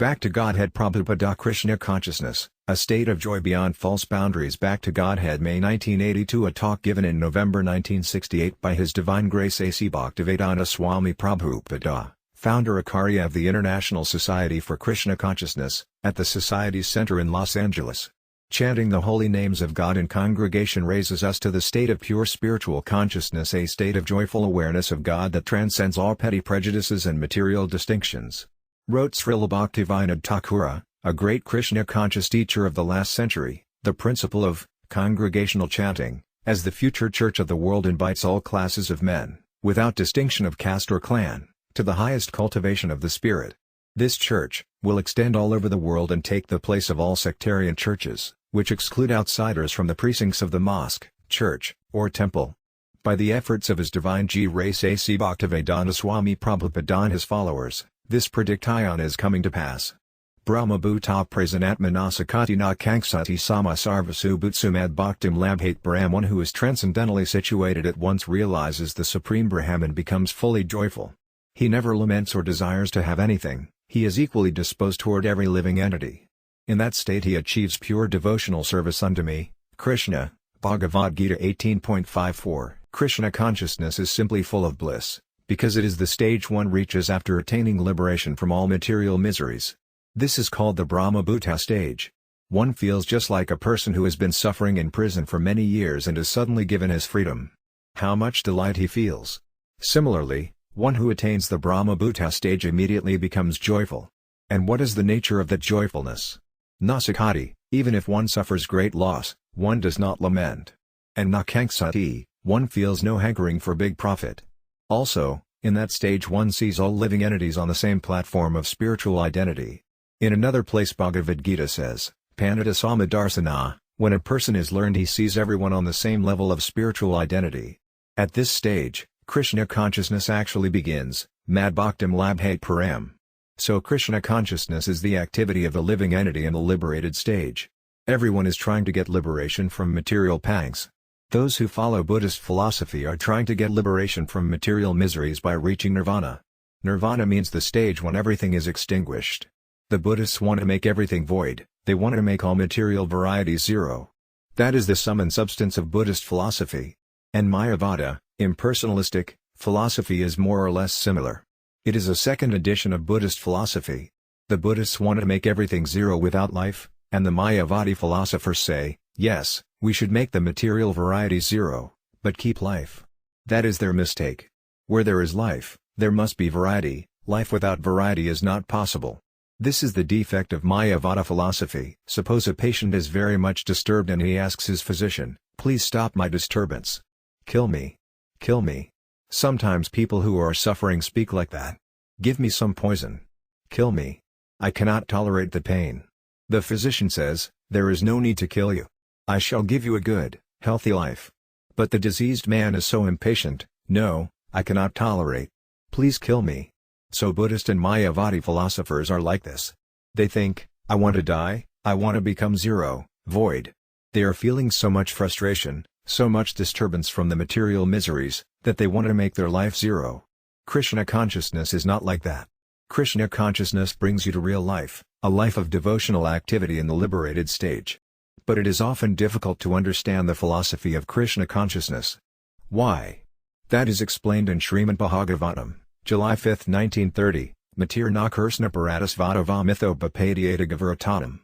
Back to Godhead Prabhupada Krishna Consciousness, a state of joy beyond false boundaries. Back to Godhead May 1982. A talk given in November 1968 by His Divine Grace A.C. Bhaktivedanta Swami Prabhupada, founder Acharya of the International Society for Krishna Consciousness, at the Society's Center in Los Angeles. Chanting the holy names of God in congregation raises us to the state of pure spiritual consciousness, a state of joyful awareness of God that transcends all petty prejudices and material distinctions. Wrote Srila Bhaktivinoda Thakura, a great Krishna-conscious teacher of the last century, the principle of congregational chanting, as the future church of the world, invites all classes of men, without distinction of caste or clan, to the highest cultivation of the spirit. This church will extend all over the world and take the place of all sectarian churches, which exclude outsiders from the precincts of the mosque, church, or temple. By the efforts of His Divine Grace A.C. Bhaktivedanta Swami Prabhupada and his followers, this prediction is coming to pass. Brahma Bhuta Prasanatma Nasakati Nakanksati Sama Sarvasu Bhutsumad Bhaktim Labhate Param. One who is transcendentally situated at once realizes the Supreme Brahman and becomes fully joyful. He never laments or desires to have anything, he is equally disposed toward every living entity. In that state he achieves pure devotional service unto me, Krishna. Bhagavad Gita 18.54. Krishna consciousness is simply full of bliss, because it is the stage one reaches after attaining liberation from all material miseries. This is called the Brahma Bhuta stage. One feels just like a person who has been suffering in prison for many years and is suddenly given his freedom. How much delight he feels! Similarly, one who attains the Brahma Bhuta stage immediately becomes joyful. And what is the nature of that joyfulness? Nasakhati, even if one suffers great loss, one does not lament. And Nakanksati, one feels no hankering for big profit. Also, in that stage one sees all living entities on the same platform of spiritual identity. In another place Bhagavad Gita says, Panata Samadarsana, when a person is learned he sees everyone on the same level of spiritual identity. At this stage, Krishna consciousness actually begins, Mad Bhaktim Labhate Param. So Krishna consciousness is the activity of the living entity in the liberated stage. Everyone is trying to get liberation from material pangs. Those who follow Buddhist philosophy are trying to get liberation from material miseries by reaching nirvana. Nirvana means the stage when everything is extinguished. The Buddhists want to make everything void, they want to make all material varieties zero. That is the sum and substance of Buddhist philosophy. And Mayavada, impersonalistic, philosophy is more or less similar. It is a second edition of Buddhist philosophy. The Buddhists want to make everything zero without life, and the Mayavadi philosophers say, yes, we should make the material varieties zero, but keep life. That is their mistake. Where there is life, there must be variety. Life without variety is not possible. This is the defect of Mayavada philosophy. Suppose a patient is very much disturbed and he asks his physician, please stop my disturbance. Kill me. Kill me. Sometimes people who are suffering speak like that. Give me some poison. Kill me. I cannot tolerate the pain. The physician says, there is no need to kill you. I shall give you a good, healthy life. But the diseased man is so impatient, no, I cannot tolerate. Please kill me. So Buddhist and Mayavadi philosophers are like this. They think, I want to die, I want to become zero, void. They are feeling so much frustration, so much disturbance from the material miseries, that they want to make their life zero. Krishna consciousness is not like that. Krishna consciousness brings you to real life, a life of devotional activity in the liberated stage. But it is often difficult to understand the philosophy of Krishna consciousness. Why? That is explained in Srimad Bhagavatam, July 5, 1930, Matir na Krsna Paratas Vadava Mitho Bapadiyata Gavaratatam.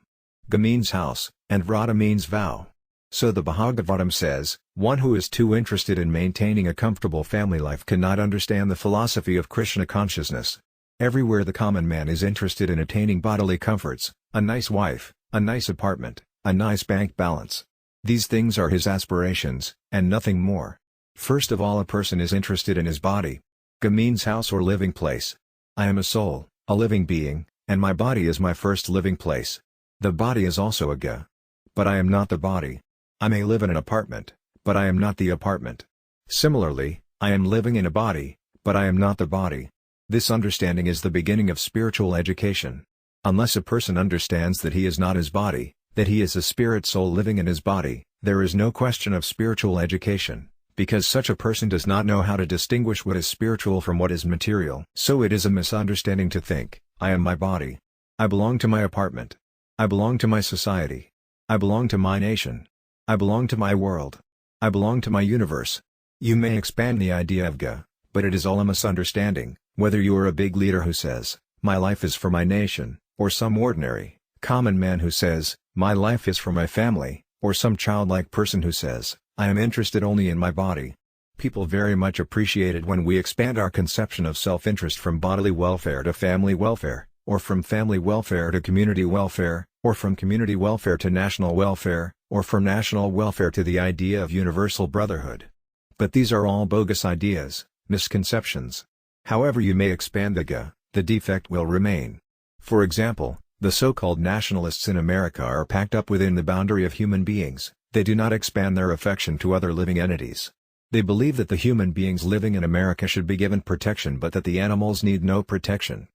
Ga means house, and Vrata means vow. So the Bhagavatam says, one who is too interested in maintaining a comfortable family life cannot understand the philosophy of Krishna consciousness. Everywhere the common man is interested in attaining bodily comforts, a nice wife, a nice apartment, a nice bank balance. These things are his aspirations, and nothing more. First of all, a person is interested in his body. Ga means house or living place. I am a soul, a living being, and my body is my first living place. The body is also a ga. But I am not the body. I may live in an apartment, but I am not the apartment. Similarly, I am living in a body, but I am not the body. This understanding is the beginning of spiritual education. Unless a person understands that he is not his body, that he is a spirit soul living in his body, there is no question of spiritual education, because such a person does not know how to distinguish what is spiritual from what is material. So it is a misunderstanding to think, I am my body. I belong to my apartment. I belong to my society. I belong to my nation. I belong to my world. I belong to my universe. You may expand the idea of Ga, but it is all a misunderstanding, whether you are a big leader who says, "My life is for my nation," or some ordinary, common man who says, "My life is for my family," or some childlike person who says, "I am interested only in my body." People very much appreciate it when we expand our conception of self-interest from bodily welfare to family welfare, or from family welfare to community welfare, or from community welfare to national welfare, or from national welfare to the idea of universal brotherhood. But these are all bogus ideas, misconceptions. However you may expand the Ga, the defect will remain. For example, the so-called nationalists in America are packed up within the boundary of human beings. They do not expand their affection to other living entities. They believe that the human beings living in America should be given protection but that the animals need no protection.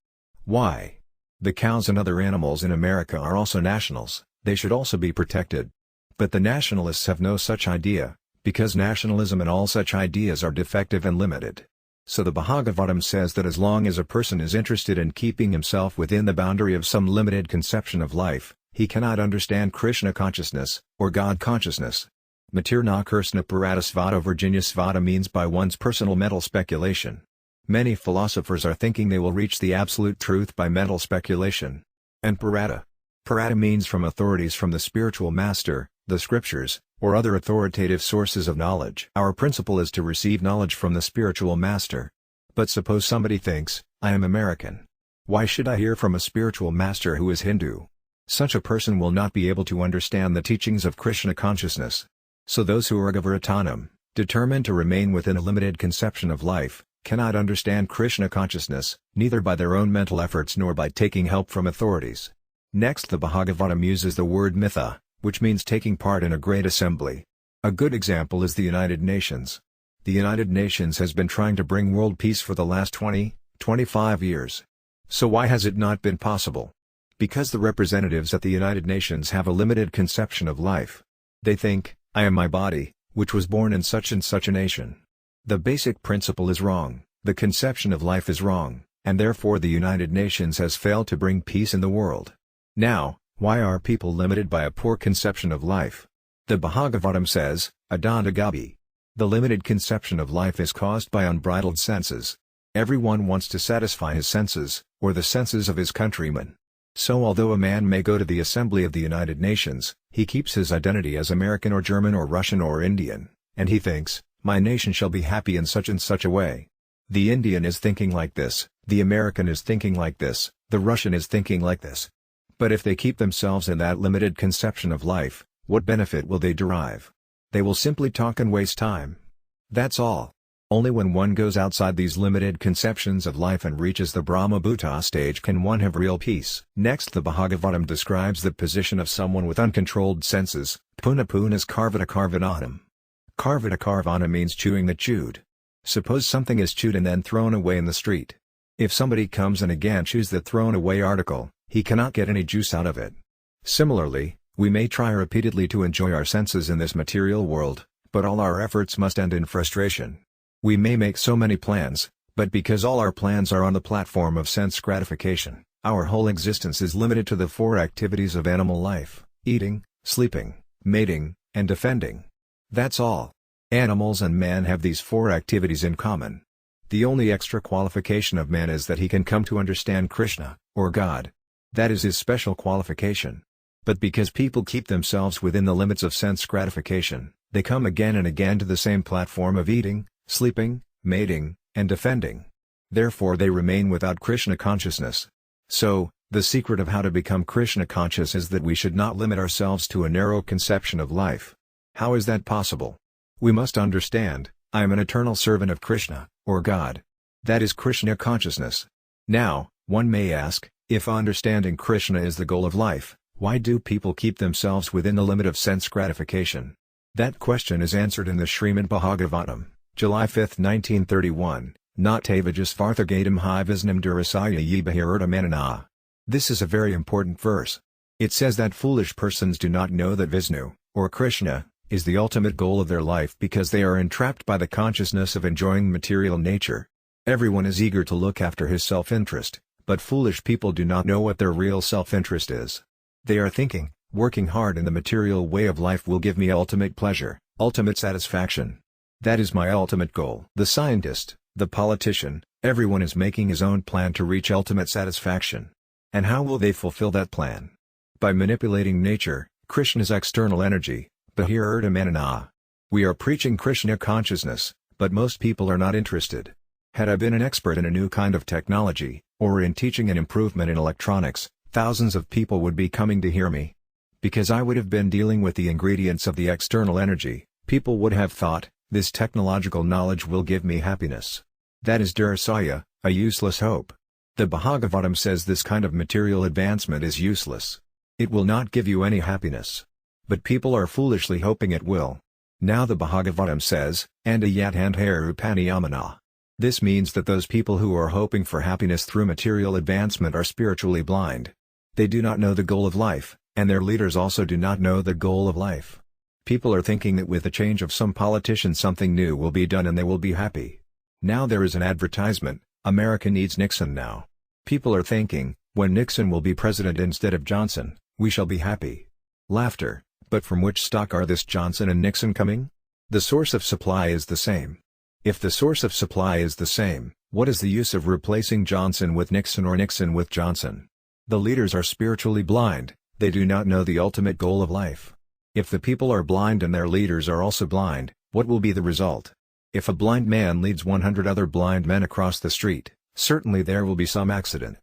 Why? The cows and other animals in America are also nationals, they should also be protected. But the nationalists have no such idea, because nationalism and all such ideas are defective and limited. So the Bhagavatam says that as long as a person is interested in keeping himself within the boundary of some limited conception of life, he cannot understand Krishna consciousness, or God consciousness. Matirna Krsna Paratasvata Virginiasvata means by one's personal mental speculation. Many philosophers are thinking they will reach the absolute truth by mental speculation. And Parata means from authorities from the spiritual master, the scriptures, or other authoritative sources of knowledge. Our principle is to receive knowledge from the spiritual master. But suppose somebody thinks, "I am American. Why should I hear from a spiritual master who is Hindu?" Such a person will not be able to understand the teachings of Krishna consciousness. So those who are Gavaratanam, determined to remain within a limited conception of life, cannot understand Krishna consciousness, neither by their own mental efforts nor by taking help from authorities. Next the Bhagavatam uses the word mitha, which means taking part in a great assembly. A good example is the United Nations. The United Nations has been trying to bring world peace for the last 25 years. So why has it not been possible? Because the representatives at the United Nations have a limited conception of life. They think, "I am my body, which was born in such and such a nation." The basic principle is wrong, the conception of life is wrong, and therefore the United Nations has failed to bring peace in the world. Now, why are people limited by a poor conception of life? The Bhagavatam says, Adantagabi. The limited conception of life is caused by unbridled senses. Everyone wants to satisfy his senses, or the senses of his countrymen. So although a man may go to the Assembly of the United Nations, he keeps his identity as American or German or Russian or Indian, and he thinks, "My nation shall be happy in such and such a way." The Indian is thinking like this, the American is thinking like this, the Russian is thinking like this. But if they keep themselves in that limited conception of life, what benefit will they derive? They will simply talk and waste time. That's all. Only when one goes outside these limited conceptions of life and reaches the Brahma-Bhuta stage can one have real peace. Next the Bhagavatam describes the position of someone with uncontrolled senses, punapunas karvata karvanam. Karvata karvana means chewing the chewed. Suppose something is chewed and then thrown away in the street. If somebody comes and again chews the thrown away article, he cannot get any juice out of it. Similarly, we may try repeatedly to enjoy our senses in this material world, but all our efforts must end in frustration. We may make so many plans, but because all our plans are on the platform of sense gratification, our whole existence is limited to the four activities of animal life: eating, sleeping, mating, and defending. That's all. Animals and man have these four activities in common. The only extra qualification of man is that he can come to understand Krishna, or God. That is his special qualification. But because people keep themselves within the limits of sense gratification, they come again and again to the same platform of eating, sleeping, mating, and defending. Therefore they remain without Krishna consciousness. So, the secret of how to become Krishna conscious is that we should not limit ourselves to a narrow conception of life. How is that possible? We must understand, I am an eternal servant of Krishna, or God. That is Krishna consciousness. Now, one may ask, if understanding Krishna is the goal of life, why do people keep themselves within the limit of sense gratification? That question is answered in the Srimad Bhagavatam, July 5, 1931, Natavajasvarthagatam hi visnam durasaya yi bahirurtamanana. This is a very important verse. It says that foolish persons do not know that Vishnu, or Krishna, is the ultimate goal of their life because they are entrapped by the consciousness of enjoying material nature. Everyone is eager to look after his self-interest, But foolish people do not know what their real self-interest is. They are thinking, working hard in the material way of life will give me ultimate pleasure, ultimate satisfaction. That is my ultimate goal. The scientist, the politician, everyone is making his own plan to reach ultimate satisfaction. And how will they fulfill that plan? By manipulating nature, Krishna's external energy, Bahirurdamanana. We are preaching Krishna consciousness, but most people are not interested. Had I been an expert in a new kind of technology, or in teaching an improvement in electronics, thousands of people would be coming to hear me. Because I would have been dealing with the ingredients of the external energy, people would have thought, this technological knowledge will give me happiness. That is dursaya, a useless hope. The Bhagavatam says this kind of material advancement is useless. It will not give you any happiness. But people are foolishly hoping it will. Now the Bhagavatam says, Andayatandharupani. This means that those people who are hoping for happiness through material advancement are spiritually blind. They do not know the goal of life, and their leaders also do not know the goal of life. People are thinking that with the change of some politician something new will be done and they will be happy. Now there is an advertisement, America needs Nixon now. People are thinking, when Nixon will be president instead of Johnson, we shall be happy. Laughter, but from which stock are this Johnson and Nixon coming? The source of supply is the same. If the source of supply is the same, what is the use of replacing Johnson with Nixon or Nixon with Johnson? The leaders are spiritually blind, they do not know the ultimate goal of life. If the people are blind and their leaders are also blind, what will be the result? If a blind man leads 100 other blind men across the street, certainly there will be some accident.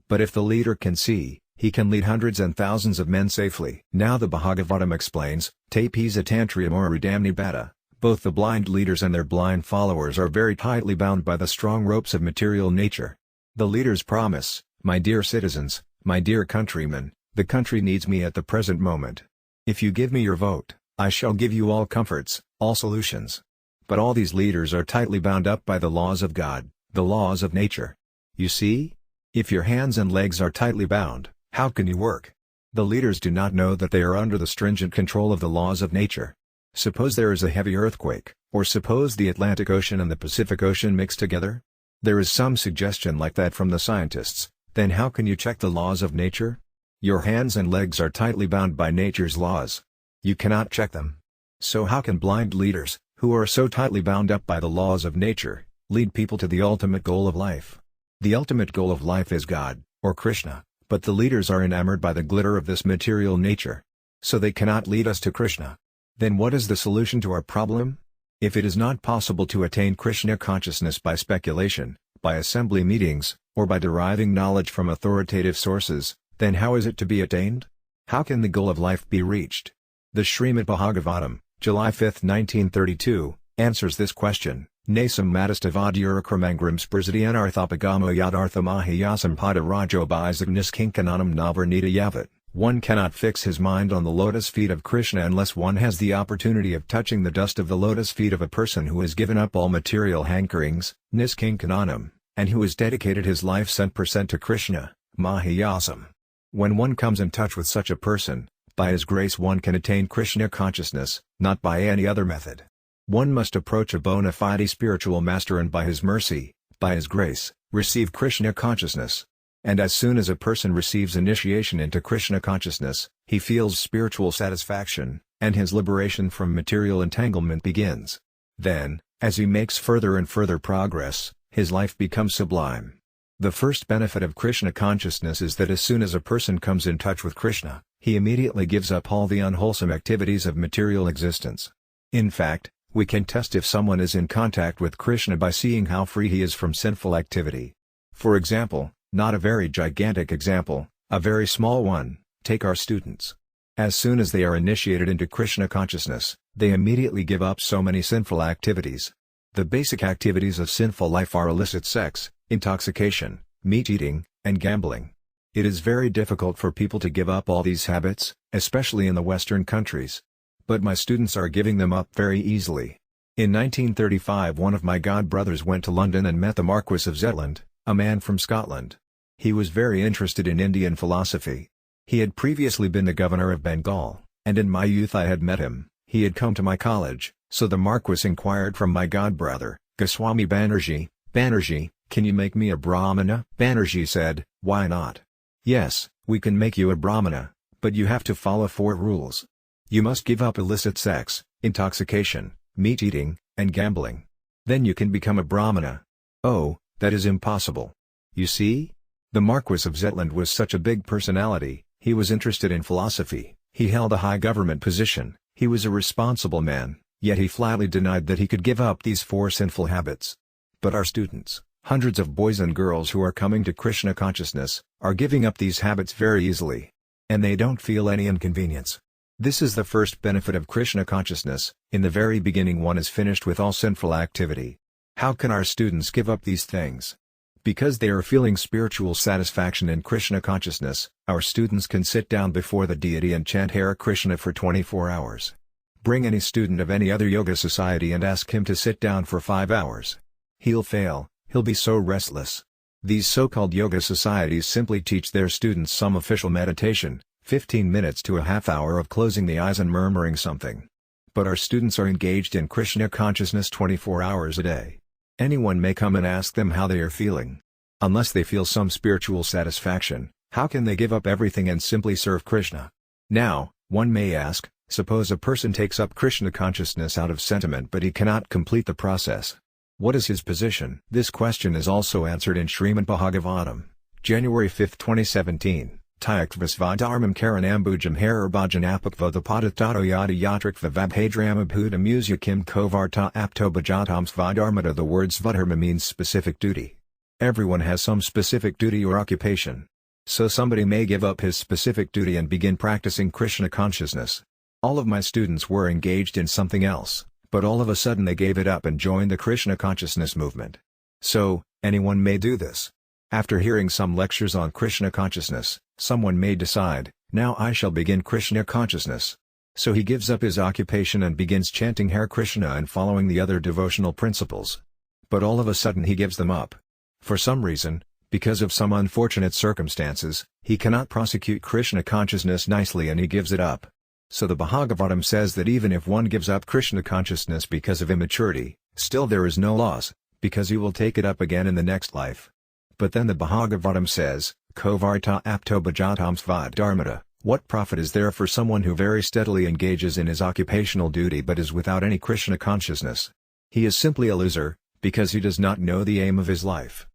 But if the leader can see, he can lead hundreds and thousands of men safely. Now the Bhagavatam explains, Tapisa Tantriya Morudamni Bhatta. Both the blind leaders and their blind followers are very tightly bound by the strong ropes of material nature. The leaders promise, my dear citizens, my dear countrymen, the country needs me at the present moment. If you give me your vote, I shall give you all comforts, all solutions. But all these leaders are tightly bound up by the laws of God, the laws of nature. You see? If your hands and legs are tightly bound, how can you work? The leaders do not know that they are under the stringent control of the laws of nature. Suppose there is a heavy earthquake, or suppose the Atlantic Ocean and the Pacific Ocean mix together? There is some suggestion like that from the scientists, then how can you check the laws of nature? Your hands and legs are tightly bound by nature's laws. You cannot check them. So how can blind leaders, who are so tightly bound up by the laws of nature, lead people to the ultimate goal of life? The ultimate goal of life is God, or Krishna, but the leaders are enamored by the glitter of this material nature. So they cannot lead us to Krishna. Then what is the solution to our problem? If it is not possible to attain Krishna consciousness by speculation, by assembly meetings, or by deriving knowledge from authoritative sources, then how is it to be attained? How can the goal of life be reached? The Srimad Bhagavatam, July 5, 1932, answers this question. Nasam matastavadhyurakramangram sprasidyanarthapagamo yadarthamahiyasam pada rajobhizagniskinkananam navernita yavat. One cannot fix his mind on the lotus feet of Krishna unless one has the opportunity of touching the dust of the lotus feet of a person who has given up all material hankerings, niskinkananam, and who has dedicated his life 100% to Krishna, mahiyasam. When one comes in touch with such a person, by his grace one can attain Krishna consciousness, not by any other method. One must approach a bona fide spiritual master and by his mercy, by his grace, receive Krishna consciousness. And as soon as a person receives initiation into Krishna consciousness, he feels spiritual satisfaction, and his liberation from material entanglement begins. Then, as he makes further and further progress, his life becomes sublime. The first benefit of Krishna consciousness is that as soon as a person comes in touch with Krishna, he immediately gives up all the unwholesome activities of material existence. In fact, we can test if someone is in contact with Krishna by seeing how free he is from sinful activity. For example, not a very gigantic example, a very small one, take our students. As soon as they are initiated into Krishna consciousness, they immediately give up so many sinful activities. The basic activities of sinful life are illicit sex, intoxication, meat eating, and gambling. It is very difficult for people to give up all these habits, especially in the Western countries. But my students are giving them up very easily. In 1935 one of my godbrothers went to London and met the Marquis of Zetland, a man from Scotland. He was very interested in Indian philosophy. He had previously been the governor of Bengal, and in my youth I had met him. He had come to my college, so the Marquis inquired from my godbrother, Goswami Banerjee, "Can you make me a Brahmana?" Banerjee said, "Why not? Yes, we can make you a Brahmana, but you have to follow 4 rules. You must give up illicit sex, intoxication, meat eating, and gambling. Then you can become a Brahmana." "Oh, that is impossible." You see? The Marquis of Zetland was such a big personality. He was interested in philosophy, he held a high government position, he was a responsible man, yet he flatly denied that he could give up these 4 sinful habits. But our students, hundreds of boys and girls who are coming to Krishna consciousness, are giving up these habits very easily. And they don't feel any inconvenience. This is the first benefit of Krishna consciousness. In the very beginning one is finished with all sinful activity. How can our students give up these things? Because they are feeling spiritual satisfaction in Krishna consciousness, our students can sit down before the deity and chant Hare Krishna for 24 hours. Bring any student of any other yoga society and ask him to sit down for 5 hours. He'll fail, he'll be so restless. These so-called yoga societies simply teach their students some official meditation, 15 minutes to a half hour of closing the eyes and murmuring something. But our students are engaged in Krishna consciousness 24 hours a day. Anyone may come and ask them how they are feeling. Unless they feel some spiritual satisfaction, how can they give up everything and simply serve Krishna? Now, one may ask, suppose a person takes up Krishna consciousness out of sentiment but he cannot complete the process. What is his position? This question is also answered in Srimad Bhagavatam, January 5, 2017. Tyaktva karanambujam harabhajanapakva the padatato yada yatrikva vabhadramabhuta musya kim kovarta aptobhajatam svadharmata. The word svadharma means specific duty. Everyone has some specific duty or occupation. So somebody may give up his specific duty and begin practicing Krishna consciousness. All of my students were engaged in something else, but all of a sudden they gave it up and joined the Krishna consciousness movement. So, anyone may do this. After hearing some lectures on Krishna consciousness, someone may decide, now I shall begin Krishna consciousness. So he gives up his occupation and begins chanting Hare Krishna and following the other devotional principles. But all of a sudden he gives them up. For some reason, because of some unfortunate circumstances, he cannot prosecute Krishna consciousness nicely and he gives it up. So the Bhagavatam says that even if one gives up Krishna consciousness because of immaturity, still there is no loss, because he will take it up again in the next life. But then the Bhagavatam says, Kovarta apto bhajatam svadharmata, what profit is there for someone who very steadily engages in his occupational duty but is without any Krishna consciousness? He is simply a loser, because he does not know the aim of his life.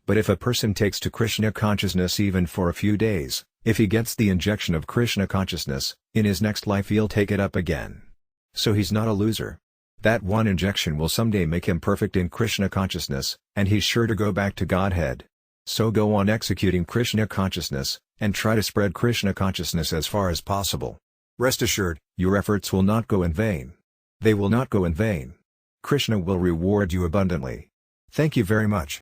But if a person takes to Krishna consciousness even for a few days, if he gets the injection of Krishna consciousness, in his next life he'll take it up again. So he's not a loser. That one injection will someday make him perfect in Krishna consciousness, and he's sure to go back to Godhead. So go on executing Krishna consciousness, and try to spread Krishna consciousness as far as possible. Rest assured, your efforts will not go in vain. They will not go in vain. Krishna will reward you abundantly. Thank you very much.